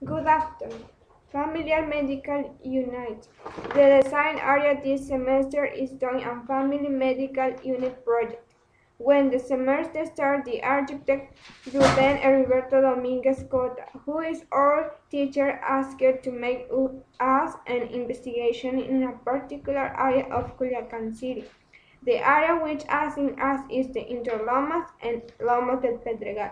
Good afternoon. Familiar Medical Unit. The design area this semester is doing a Family Medical Unit project. When the semester starts, the architect Rubén Heriberto Dominguez Cota, who is our teacher, asked to make us an investigation in a particular area of Culiacan City. The area which asking us is the Interlomas and Lomas del Pedregal.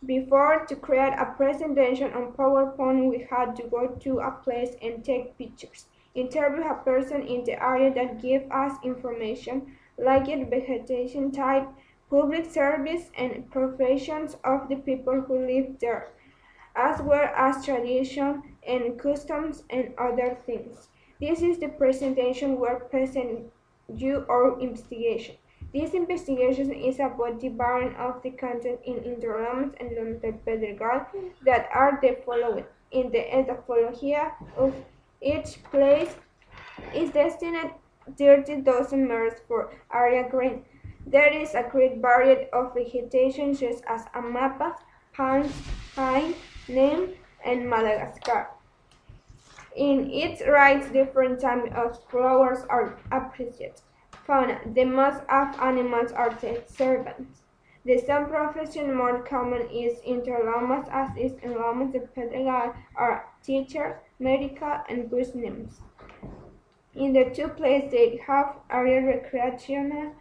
Before to create a presentation on PowerPoint, we had to go to a place and take pictures, interview a person in the area that give us information, like it, vegetation type, public service, and professions of the people who live there, as well as tradition and customs and other things. This is the presentation where present you our investigation. This investigation is about the variant of the content in Interlomas and Lomas del Pedregal that are the following. In the etymology of each place is destined 30,000 meters for area green. There is a great variety of vegetation such as amapas, palms, pine, neem, and Madagascar. In its rights, different types of flowers are appreciated. Fauna. The most of animals are the servants. The some profession more common is interlomas as is in Lomas de Pedregal are teachers, medical, and business. In the two places they have area recreational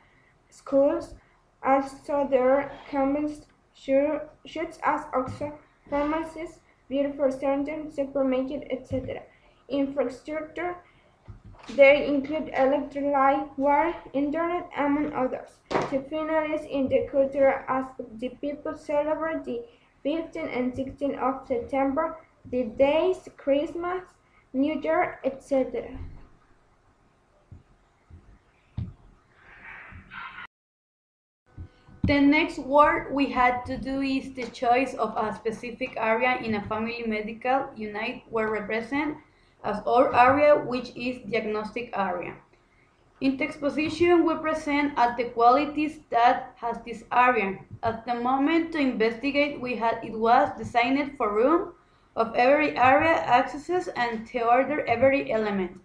schools, also there are commons such as Oxford, pharmacies, beauty center, supermarket, etc. Infrastructure they include electric light, water, internet, among others. To finalize in the cultural aspect, the people celebrate the 15th and 16th of September, the days, Christmas, New Year, etc. The next work we had to do is the choice of a specific area in a family medical unit were represent as our area, which is diagnostic area. In the exposition, we present at the qualities that has this area. At the moment to investigate, it was designed for room of every area accesses and to order every element.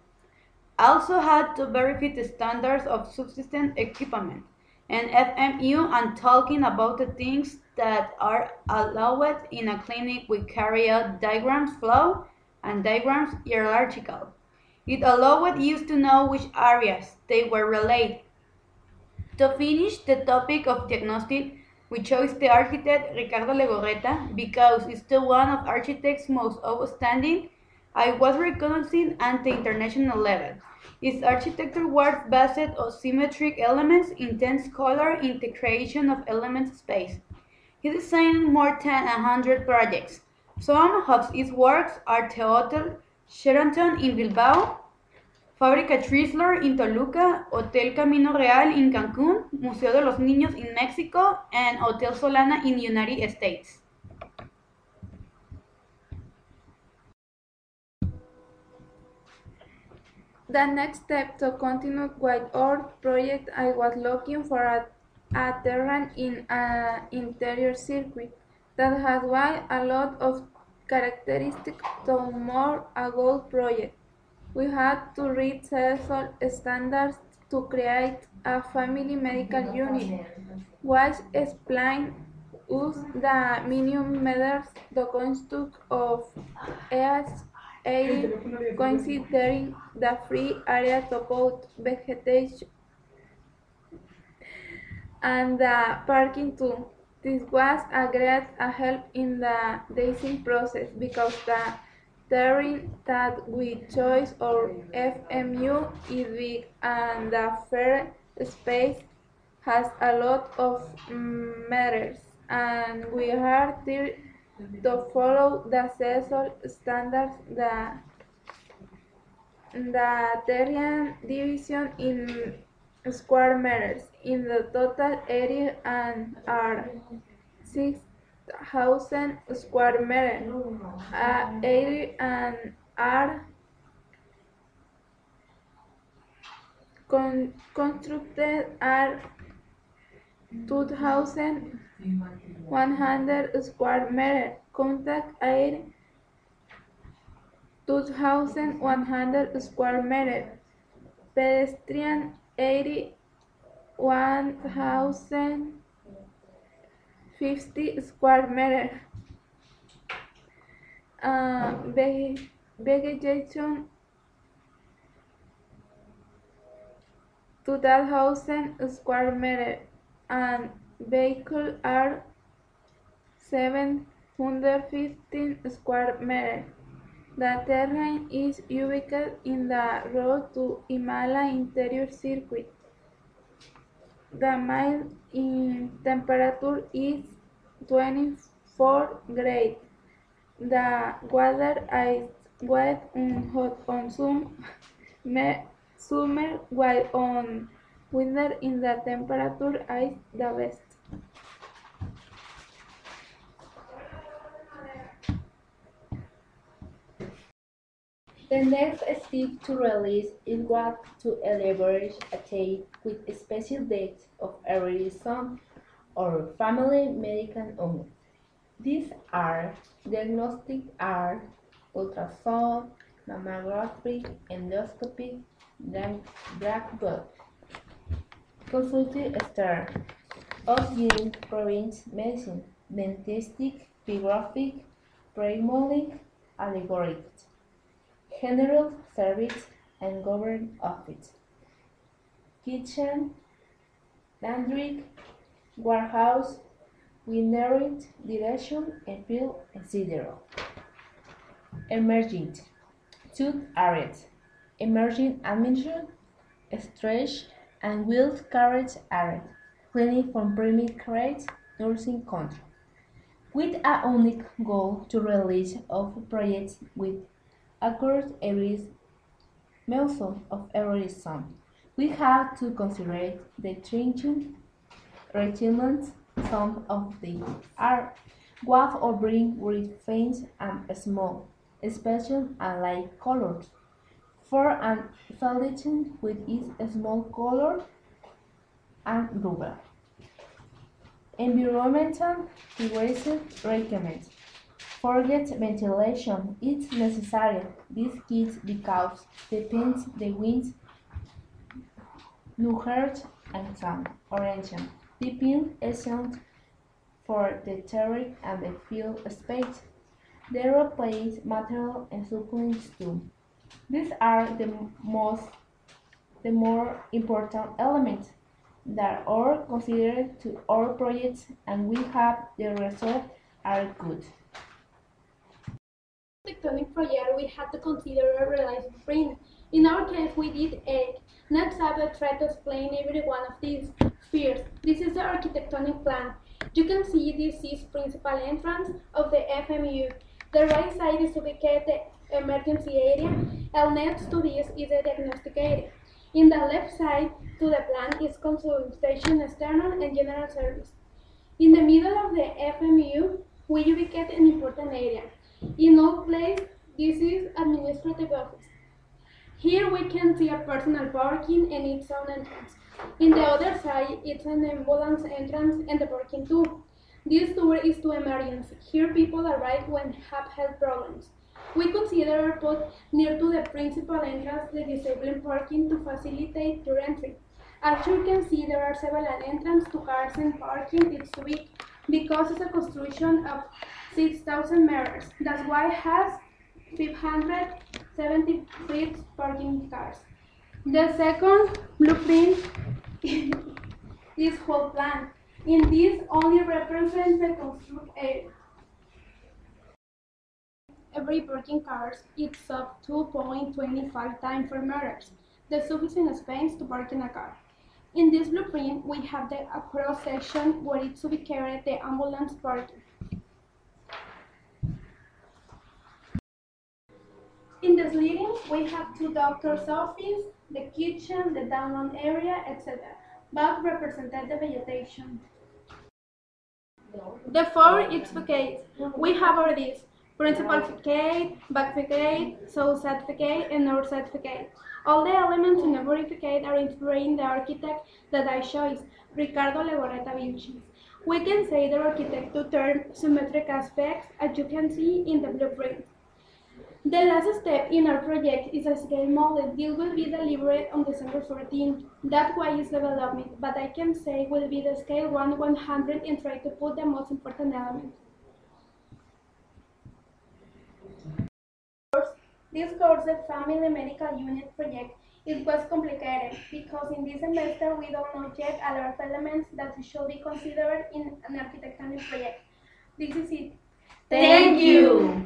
Also had to verify the standards of subsistence equipment and FMU and talking about the things that are allowed in a clinic. We carry out diagrams flow and diagrams hierarchical. It allowed us to know which areas they were related. To finish the topic of diagnostic, we chose the architect Ricardo Legorreta because it's the one of architects most outstanding. I was recognizing at the international level. Its architecture was based on symmetric elements, intense color in the creation of element space. He designed more than 100 projects. Some of his works are the Hotel Sheraton in Bilbao, Fábrica Chrysler in Toluca, Hotel Camino Real in Cancún, Museo de los Niños in Mexico, and Hotel Solana in the United States. The next step to continue with our project, I was looking for a terrain in an interior circuit that had a lot of characteristics to more a gold project. We had to read several standards to create a family medical unit, which explained us the minimum measures to construct of each area, considering the free area to both vegetation and the parking too. This was a great help in the design process because the terrain that we chose or FMU is big and the fair space has a lot of meters and we are there to follow the CESOL standards. The terrain division in square meters in the total area and are 6,000 square meters. Area and are constructed are 2,100 square meters. Contact area 2,100 square meters, pedestrian 81,050 square meters, vegetation 2,000 square meters, and vehicles are 715 square meters. The terrain is ubicated in the road to Himalaya Interior Circuit. The mile in temperature is 24 grades. The weather is wet and hot on some summer, while on winter in the temperature is the best. The next step to release is what to elaborate a tape with a special date of every son or family medical unit. These are diagnostic are ultrasound, mammography, endoscopy, drug blood, consulting star, Osgin province medicine, dentistic, biographic, pre-modeling, algorithms, general service and government office, kitchen, laundry, warehouse, winery, direction and field, etc. Emerging tooth areas, emerging admission, stretch and wheeled carriage areas, clinic from primary care, nursing control, with a unique goal to release of projects with accurate every milestone of every sum. We have to consider the changing requirements. Some of them are what or bring with faint and small, special and light colors. For an solution with its small color and rubber. Environmental devices recommend. Forget ventilation is necessary. This kit because depends the wind, nuhert and sun, orange. The pin essence for the terrain and the field space. They replace material and supplements too. These are the more important elements that are considered to our projects, and we have the results are good. Tectonic project, we had to consider a realized print. In our case, we did 8. Next up, I try to explain every one of these spheres. This is the architectonic plan. You can see this is principal entrance of the FMU. The right side is ubicated the emergency area, and next to this is the diagnostic area. In the left side to the plan is consultation, external, and general service. In the middle of the FMU, we ubicate an important area. In all places, this is administrative office. Here we can see a personal parking and its own entrance. In the other side, it's an ambulance entrance and the parking too. This door is to emergency. Here people arrive when have health problems. We consider put near to the principal entrance the disabled parking to facilitate your entry. As you can see, there are several entrances to cars and parking. It's big because it's a construction of 6,000 meters. That's why it has 576 parking cars. The second blueprint is whole plan. In this only represents the construct area. Every parking car is up 2.25 times per meters, the sufficient space to park in a car. In this blueprint, we have the cross section where it's ubicated the ambulance parking. In the leading, we have two doctor's office, the kitchen, the download area, etc. Both represented the vegetation. Therefore, it's facade. We have all these: principal facade, back facade, south side facade, and north side facade. All the elements in every facade are inspired in the architect that I chose, Ricardo Legorreta Vilches. We can say the architect to turn symmetric aspects, as you can see in the blueprint. The last step in our project is a scale model. This will be delivered on December 14th. That's why it's development, but I can say will be the scale 1-100 and try to put the most important elements. This course, the Family Medical Unit project, it was complicated because in this semester we don't know yet a lot of elements that should be considered in an architectonic project. This is it. Thank you.